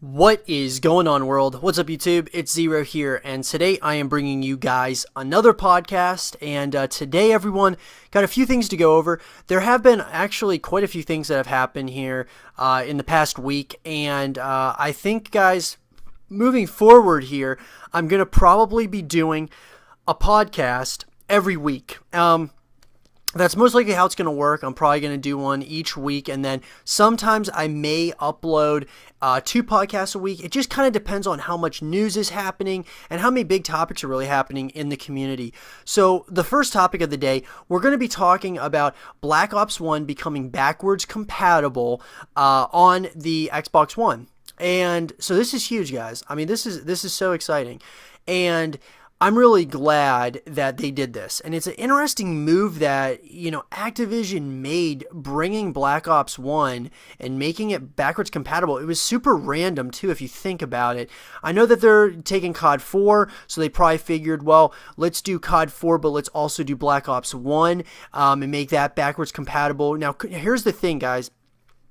What is going on, world? What's up, YouTube? It's Zero here, and today I am bringing you guys another podcast. And today, everyone, got a few things to go over. There have been actually quite a few things that have happened here in the past week, and I think, guys, moving forward here, I'm going to probably be doing a podcast every week. That's most likely how it's going to work. I'm probably going to do one each week, and then sometimes I may upload 2 podcasts a week. It just kind of depends on how much news is happening and how many big topics are really happening in the community. So the first topic of the day, we're going to be talking about Black Ops 1 becoming backwards compatible on the Xbox One. And so this is huge, guys. I mean, this is so exciting. And I'm really glad that they did this. And it's an interesting move that, Activision made, bringing Black Ops 1 and making it backwards compatible. It was super random, too, if you think about it. I know that they're taking COD 4, so they probably figured, well, let's do COD 4, but let's also do Black Ops 1 and make that backwards compatible. Now, here's the thing, guys.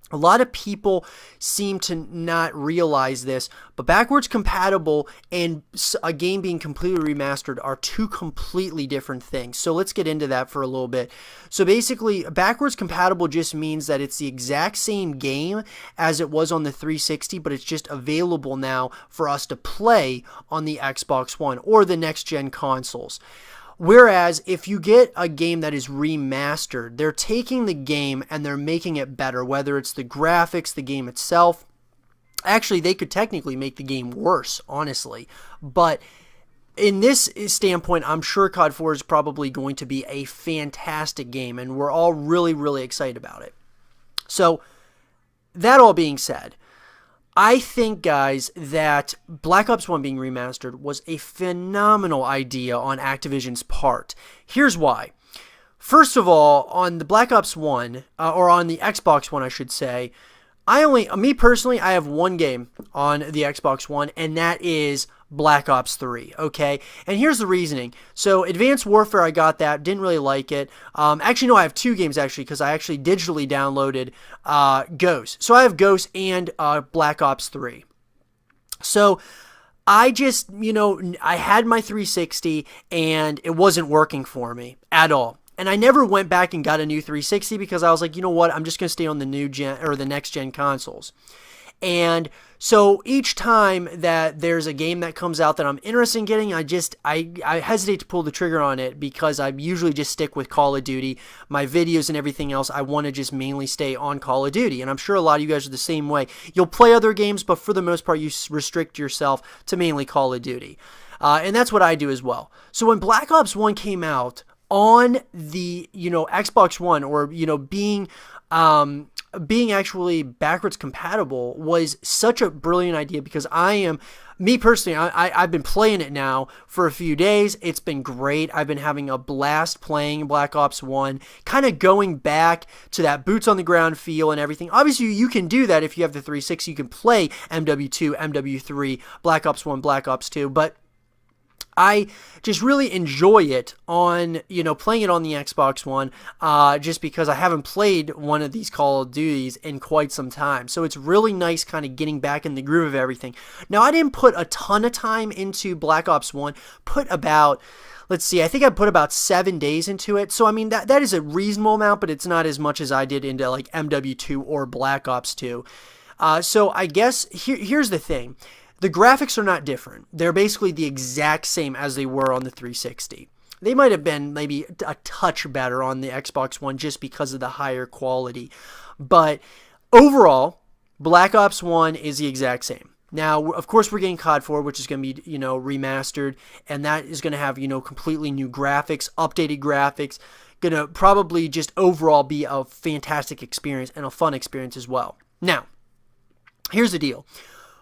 A lot of people seem to not realize this, but backwards compatible and a game being completely remastered are two completely different things. So let's get into that for a little bit. So basically, backwards compatible just means that it's the exact same game as it was on the 360, but it's just available now for us to play on the Xbox One or the next-gen consoles. Whereas if you get a game that is remastered, they're taking the game and they're making it better, whether it's the graphics, the game itself. Actually, they could technically make the game worse, honestly. But in this standpoint, I'm sure COD 4 is probably going to be a fantastic game, and we're all really, really excited about it. So, that all being said, I think, guys, that Black Ops 1 being remastered was a phenomenal idea on Activision's part. Here's why. First of all, on the Black Ops 1, or on the Xbox One, I should say, me personally, I have one game on the Xbox One, and that is Black Ops 3, okay? And here's the reasoning. So, Advanced Warfare, I got that, didn't really like it. Actually, no, I have 2 games, actually, because I actually digitally downloaded Ghost. So, I have Ghost and Black Ops 3. So, I just, I had my 360, and it wasn't working for me at all. And I never went back and got a new 360 because I was like, you know what, I'm just going to stay on the new gen or the next gen consoles. And so each time that there's a game that comes out that I'm interested in getting, I hesitate to pull the trigger on it because I usually just stick with Call of Duty. My videos and everything else, I want to just mainly stay on Call of Duty. And I'm sure a lot of you guys are the same way. You'll play other games, but for the most part, you restrict yourself to mainly Call of Duty. And that's what I do as well. So when Black Ops 1 came out on the, Xbox One, or, being actually backwards compatible was such a brilliant idea because me personally, I've been playing it now for a few days. It's been great. I've been having a blast playing Black Ops 1, kind of going back to that boots on the ground feel and everything. Obviously, you can do that if you have the 360. You can play MW2, MW3, Black Ops 1, Black Ops 2, but I just really enjoy it on, playing it on the Xbox One, just because I haven't played one of these Call of Duties in quite some time. So it's really nice kind of getting back in the groove of everything. Now, I didn't put a ton of time into Black Ops 1, I think I put about 7 days into it. So, I mean, that is a reasonable amount, but it's not as much as I did into like MW2 or Black Ops 2. So I guess here's the thing. The graphics are not different. They're basically the exact same as they were on the 360. They might have been maybe a touch better on the Xbox One just because of the higher quality. But overall, Black Ops 1 is the exact same. Now, of course, we're getting COD 4, which is going to be, remastered, and that is going to have, completely new graphics, updated graphics, going to probably just overall be a fantastic experience and a fun experience as well. Now, here's the deal.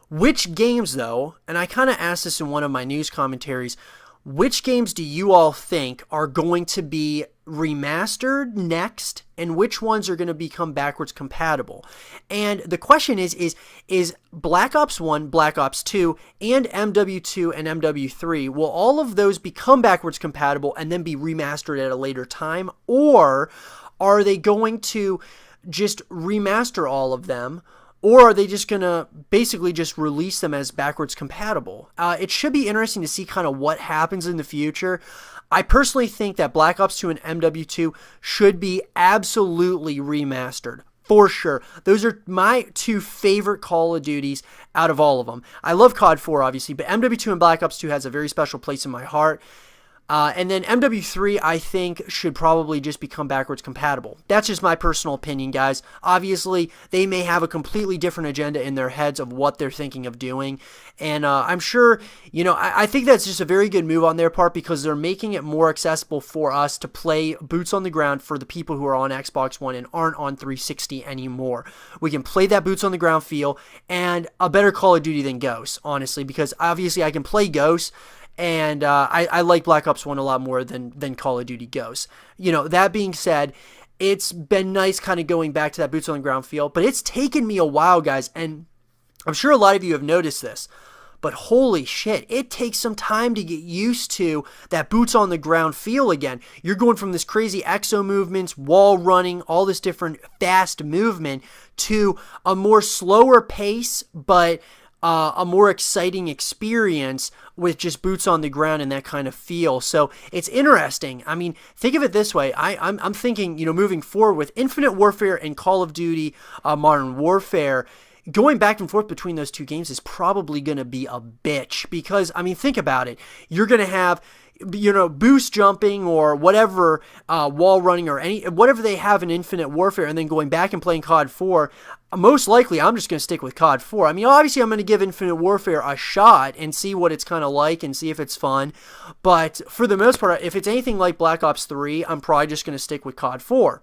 Which games, though, and I kind of asked this in one of my news commentaries, which games do you all think are going to be remastered next, and which ones are going to become backwards compatible? And the question is Black Ops 1, Black Ops 2, and MW2 and MW3, will all of those become backwards compatible and then be remastered at a later time? Or are they going to just remaster all of them? Or are they just going to basically just release them as backwards compatible? It should be interesting to see kind of what happens in the future. I personally think that Black Ops 2 and MW2 should be absolutely remastered. For sure. Those are my two favorite Call of Duties out of all of them. I love COD 4, obviously, but MW2 and Black Ops 2 has a very special place in my heart. And then MW3, I think, should probably just become backwards compatible. That's just my personal opinion, guys. Obviously, they may have a completely different agenda in their heads of what they're thinking of doing. And I'm sure, I think that's just a very good move on their part because they're making it more accessible for us to play boots on the ground for the people who are on Xbox One and aren't on 360 anymore. We can play that boots on the ground feel and a better Call of Duty than Ghosts, honestly, because obviously I can play Ghosts. And I like Black Ops 1 a lot more than Call of Duty Ghosts. That being said, it's been nice kind of going back to that boots on the ground feel, but it's taken me a while, guys, and I'm sure a lot of you have noticed this, but holy shit, it takes some time to get used to that boots on the ground feel again. You're going from this crazy exo movements, wall running, all this different fast movement to a more slower pace, but a more exciting experience with just boots on the ground and that kind of feel. So it's interesting. I mean, think of it this way. I'm thinking, moving forward with Infinite Warfare and Call of Duty Modern Warfare, going back and forth between those two games is probably going to be a bitch because, I mean, think about it. You're going to have boost jumping or whatever, wall running or whatever they have in Infinite Warfare, and then going back and playing COD 4. Most likely, I'm just going to stick with COD 4. I mean, obviously, I'm going to give Infinite Warfare a shot and see what it's kind of like and see if it's fun. But for the most part, if it's anything like Black Ops 3, I'm probably just going to stick with COD 4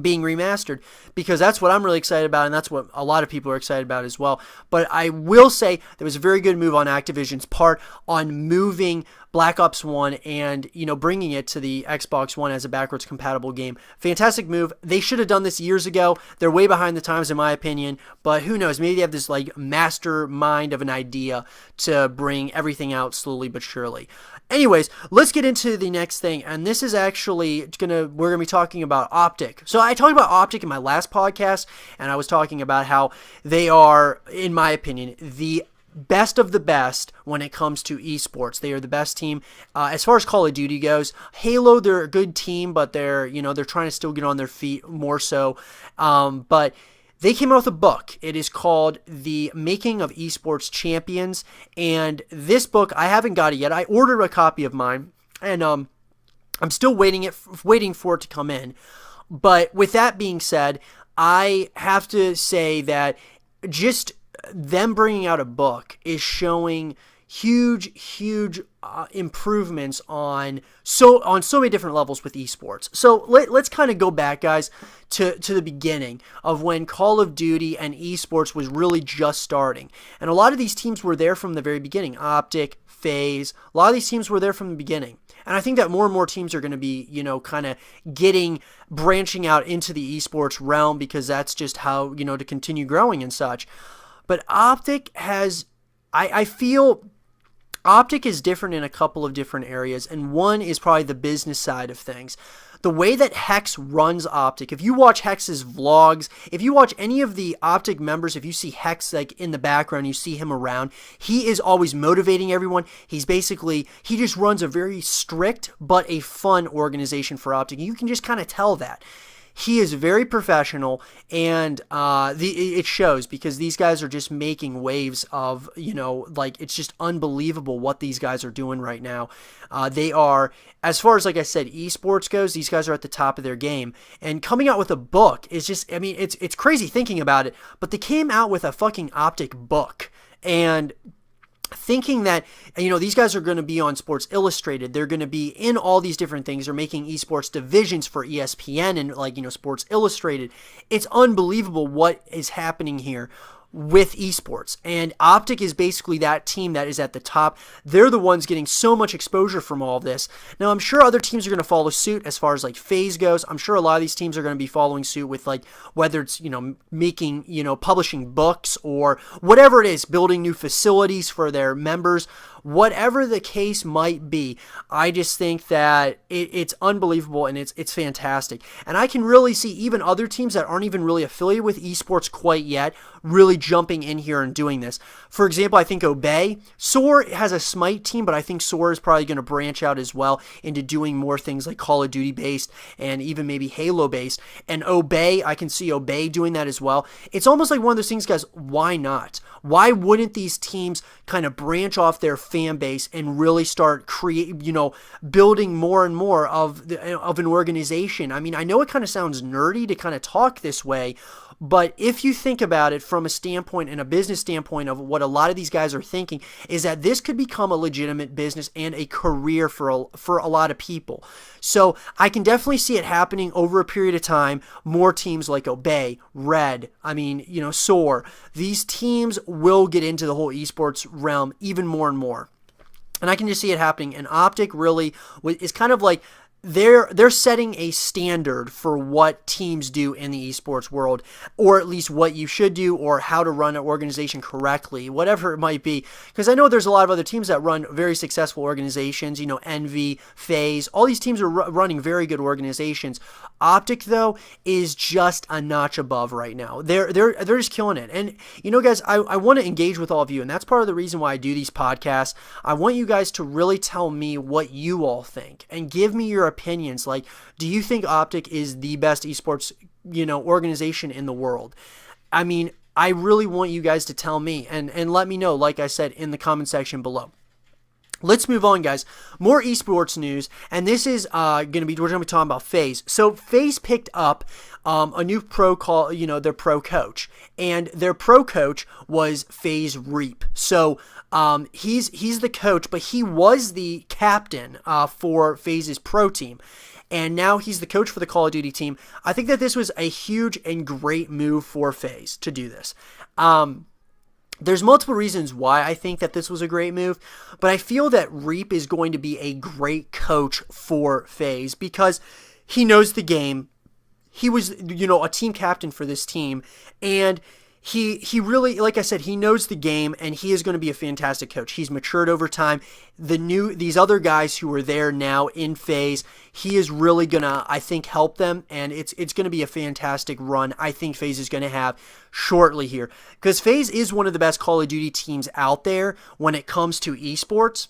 being remastered because that's what I'm really excited about and that's what a lot of people are excited about as well. But I will say there was a very good move on Activision's part on moving Black Ops 1 and, bringing it to the Xbox One as a backwards compatible game. Fantastic move. They should have done this years ago. They're way behind the times in my opinion, but who knows? Maybe they have this mastermind of an idea to bring everything out slowly but surely. Anyways, let's get into the next thing, and this is actually we're gonna be talking about OpTic. So I talked about OpTic in my last podcast, and I was talking about how they are, in my opinion, the best of the best when it comes to esports. They are the best team as far as Call of Duty goes. Halo, they're a good team, but they're trying to still get on their feet more so. But they came out with a book. It is called The Making of Esports Champions. And this book, I haven't got it yet. I ordered a copy of mine. And I'm still waiting for it to come in. But with that being said, I have to say that just them bringing out a book is showing huge improvements on so many different levels with esports. So let's kind of go back, guys, to the beginning of when Call of Duty and esports was really just starting. And a lot of these teams were there from the very beginning. OpTic, FaZe, a lot of these teams were there from the beginning. And I think that more and more teams are going to be, kind of branching out into the esports realm because that's just how, to continue growing and such. But OpTic I feel OpTic is different in a couple of different areas, and one is probably the business side of things. The way that Hex runs OpTic, if you watch Hex's vlogs, if you watch any of the OpTic members, if you see Hex in the background, you see him around, he is always motivating everyone. He just runs a very strict but a fun organization for OpTic. You can just kind of tell that. He is very professional, and it shows because these guys are just making waves of, it's just unbelievable what these guys are doing right now. They are, as far as, like I said, esports goes, these guys are at the top of their game. And coming out with a book is just, it's crazy thinking about it, but they came out with a fucking OpTic book. And thinking that, these guys are going to be on Sports Illustrated. They're going to be in all these different things. They're making esports divisions for ESPN and Sports Illustrated. It's unbelievable what is happening here with esports. And OpTic is basically that team that is at the top. They're the ones getting so much exposure from all of this. Now, I'm sure other teams are going to follow suit as far as FaZe goes. I'm sure a lot of these teams are going to be following suit with whether it's, making, publishing books or whatever it is, building new facilities for their members, Whatever the case might be, I just think that it's unbelievable and it's fantastic. And I can really see even other teams that aren't even really affiliated with esports quite yet really jumping in here and doing this. For example, I think Obey, Soar has a Smite team, but I think Soar is probably going to branch out as well into doing more things like Call of Duty based and even maybe Halo based. And Obey, I can see Obey doing that as well. It's almost like one of those things, guys, why not? Why wouldn't these teams kind of branch off their fan base and really start building more and more of an organization? I mean, I know it kind of sounds nerdy to kind of talk this way, but if you think about it from a standpoint and a business standpoint of what a lot of these guys are thinking, is that this could become a legitimate business and a career for a lot of people. So I can definitely see it happening over a period of time. More teams like Obey, Red, Soar, these teams will get into the whole esports realm even more and more. And I can just see it happening. And OpTic really is kind of like they're setting a standard for what teams do in the esports world, or at least what you should do, or how to run an organization correctly, whatever it might be. Because I know there's a lot of other teams that run very successful organizations, Envy, FaZe, all these teams are running very good organizations. OpTic, though, is just a notch above right now. They're just killing it. And, guys, I want to engage with all of you, and that's part of the reason why I do these podcasts. I want you guys to really tell me what you all think, and give me your opinions. Like, do you think OpTic is the best esports, organization in the world? I mean, I really want you guys to tell me and let me know, like I said, in the comment section below. Let's move on, guys. More esports news, and this is we're going to be talking about FaZe. So FaZe picked up a new pro their pro coach, and their pro coach was FaZe Reap. So he's the coach, but he was the captain for FaZe's pro team. And now he's the coach for the Call of Duty team. I think that this was a huge and great move for FaZe to do this. There's multiple reasons why I think that this was a great move, but I feel that Reap is going to be a great coach for FaZe because he knows the game. He was, a team captain for this team, and he really, like I said, he knows the game, and he is going to be a fantastic coach. He's matured over time. These other guys who are there now in FaZe, he is really going to, I think, help them, and it's going to be a fantastic run I think FaZe is going to have shortly here, because FaZe is one of the best Call of Duty teams out there when it comes to esports.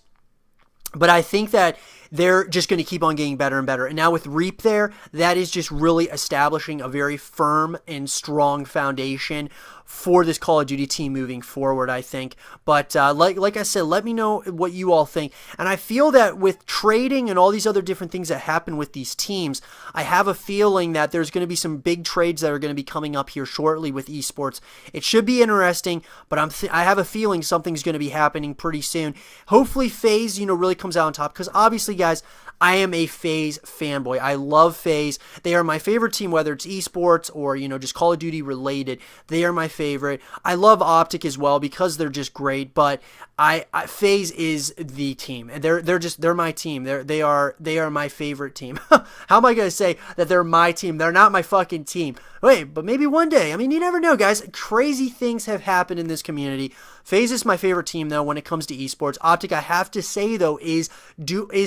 But I think that they're just going to keep on getting better and better. And now with Reap there, that is just really establishing a very firm and strong foundation for this Call of Duty team moving forward, I think. But like I said, let me know what you all think. And I feel that with trading and all these other different things that happen with these teams, I have a feeling that there's going to be some big trades that are going to be coming up here shortly with esports. It should be interesting, but I have a feeling something's going to be happening pretty soon. Hopefully FaZe, really comes out on top, because obviously, guys, I am a FaZe fanboy. I love FaZe. They are my favorite team, whether it's esports or, just Call of Duty related. They are my favorite. I love OpTic as well because they're just great, but FaZe is the team, and they're my team. They are my favorite team. How am I going to say that they're my team? They're not my fucking team. Wait, but maybe one day. I mean, you never know, guys. Crazy things have happened in this community. FaZe is my favorite team, though, when it comes to esports. OpTic, I have to say, though, is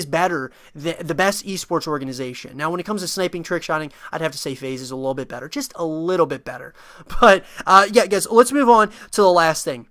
better, the best esports organization. Now, when it comes to sniping, trick shotting, I'd have to say FaZe is a little bit better. Just a little bit better. But, yeah, guys, let's move on to the last thing.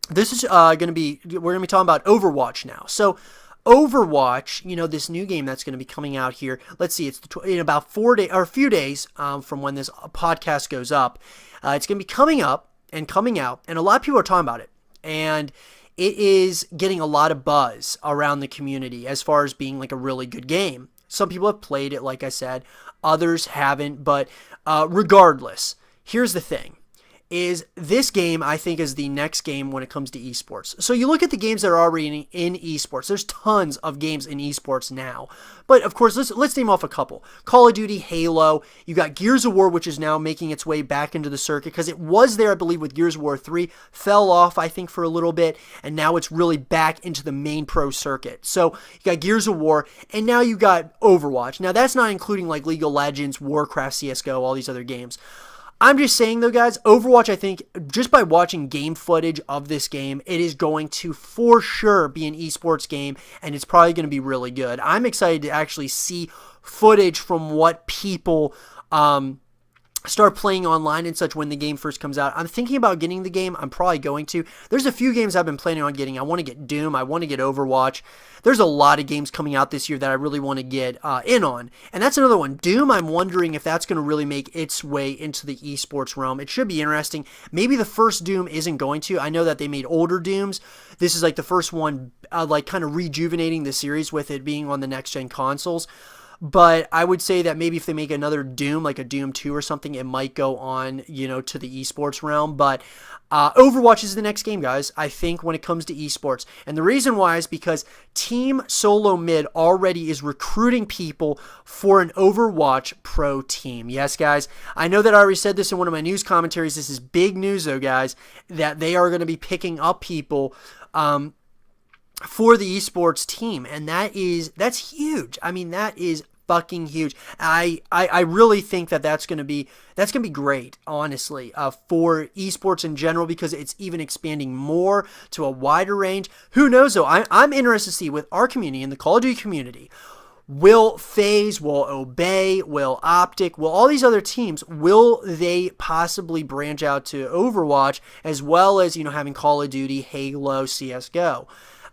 This is we're going to be talking about Overwatch now. So, Overwatch, this new game that's going to be coming out here. Let's see, it's in about 4 days or a few days from when this podcast goes up. It's going to be coming up and coming out, and a lot of people are talking about it. And it is getting a lot of buzz around the community as far as being like a really good game. Some people have played it, like I said. Others haven't, but regardless, here's the thing. Is this game, I think, is the next game when it comes to esports. So you look at the games that are already in esports. There's tons of games in esports now. But, of course, let's name off a couple. Call of Duty, Halo. You got Gears of War, which is now making its way back into the circuit, because it was there, I believe, with Gears of War 3. Fell off, I think, for a little bit, and now it's really back into the main pro circuit. So you got Gears of War, and now you got Overwatch. Now, that's not including, like, League of Legends, Warcraft, CSGO, all these other games. I'm just saying though, guys, Overwatch, I think, just by watching game footage of this game, it is going to for sure be an esports game, and it's probably going to be really good. I'm excited to actually see footage from what people start playing online and such when the game first comes out. I'm thinking about getting the game. I'm probably going to. There's a few games I've been planning on getting. I want to get Doom. I want to get Overwatch. There's a lot of games coming out this year that I really want to get in on. And that's another one. Doom, I'm wondering if that's going to really make its way into the esports realm. It should be interesting. Maybe the first Doom isn't going to. I know that they made older Dooms. This is like the first one, like kind of rejuvenating the series with it being on the next-gen consoles. But I would say that maybe if they make another Doom, like a Doom 2 or something, it might go on, to the esports realm. But Overwatch is the next game, guys, I think, when it comes to esports. And the reason why is because Team Solo Mid already is recruiting people for an Overwatch Pro team. Yes, guys, I know that I already said this in one of my news commentaries. This is big news, though, guys, that they are going to be picking up people for the esports team, and that's huge. I mean, that is fucking huge. I really think that that's gonna be great, honestly, for esports in general, because it's even expanding more to a wider range. Who knows though? I'm interested to see with our community and the Call of Duty community. Will FaZe, will Obey, will OpTic, will all these other teams, will they possibly branch out to Overwatch as well as, having Call of Duty, Halo, CSGO?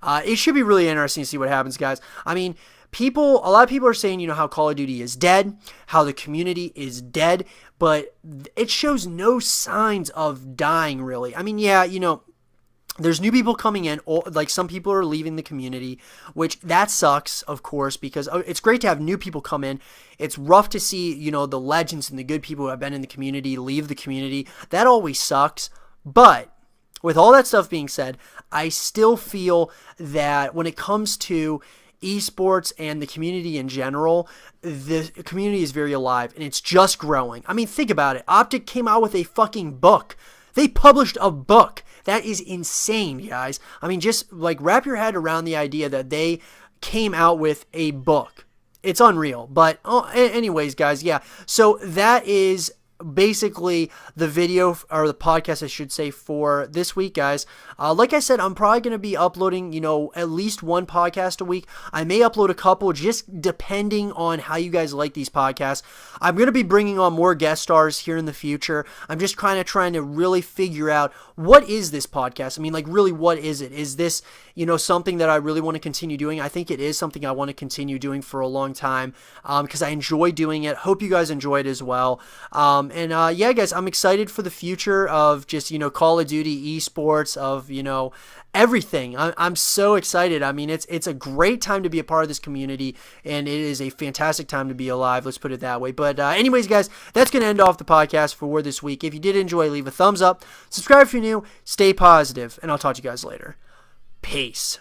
It should be really interesting to see what happens, guys. I mean, a lot of people are saying, how Call of Duty is dead, how the community is dead, but it shows no signs of dying, really. I mean, yeah, there's new people coming in, like some people are leaving the community, which that sucks, of course, because it's great to have new people come in. It's rough to see, the legends and the good people who have been in the community leave the community. That always sucks, but with all that stuff being said, I still feel that when it comes to esports and the community in general, the community is very alive and it's just growing. I mean, think about it. OpTic came out with a fucking book. They published a book. That is insane, guys. I mean, just like wrap your head around the idea that they came out with a book. It's unreal. But anyways, guys, yeah. So that is basically the video, or the podcast I should say, for this week, guys. Like I said, I'm probably going to be uploading at least one podcast a week. I may upload a couple, just depending on how you guys like these podcasts. I'm going to be bringing on more guest stars here in the future. I'm just kind of trying to really figure out, what is this podcast? I mean, like, really, what is it? Is this something that I really want to continue doing? I think it is something I want to continue doing for a long time, because I enjoy doing it. Hope you guys enjoy it as well. Yeah, guys, I'm excited for the future of just, Call of Duty esports, of, everything. I'm so excited. I mean, it's a great time to be a part of this community, and it is a fantastic time to be alive. Let's put it that way. But anyways, guys, that's going to end off the podcast for this week. If you did enjoy, leave a thumbs up. Subscribe if you're new. Stay positive, and I'll talk to you guys later. Peace.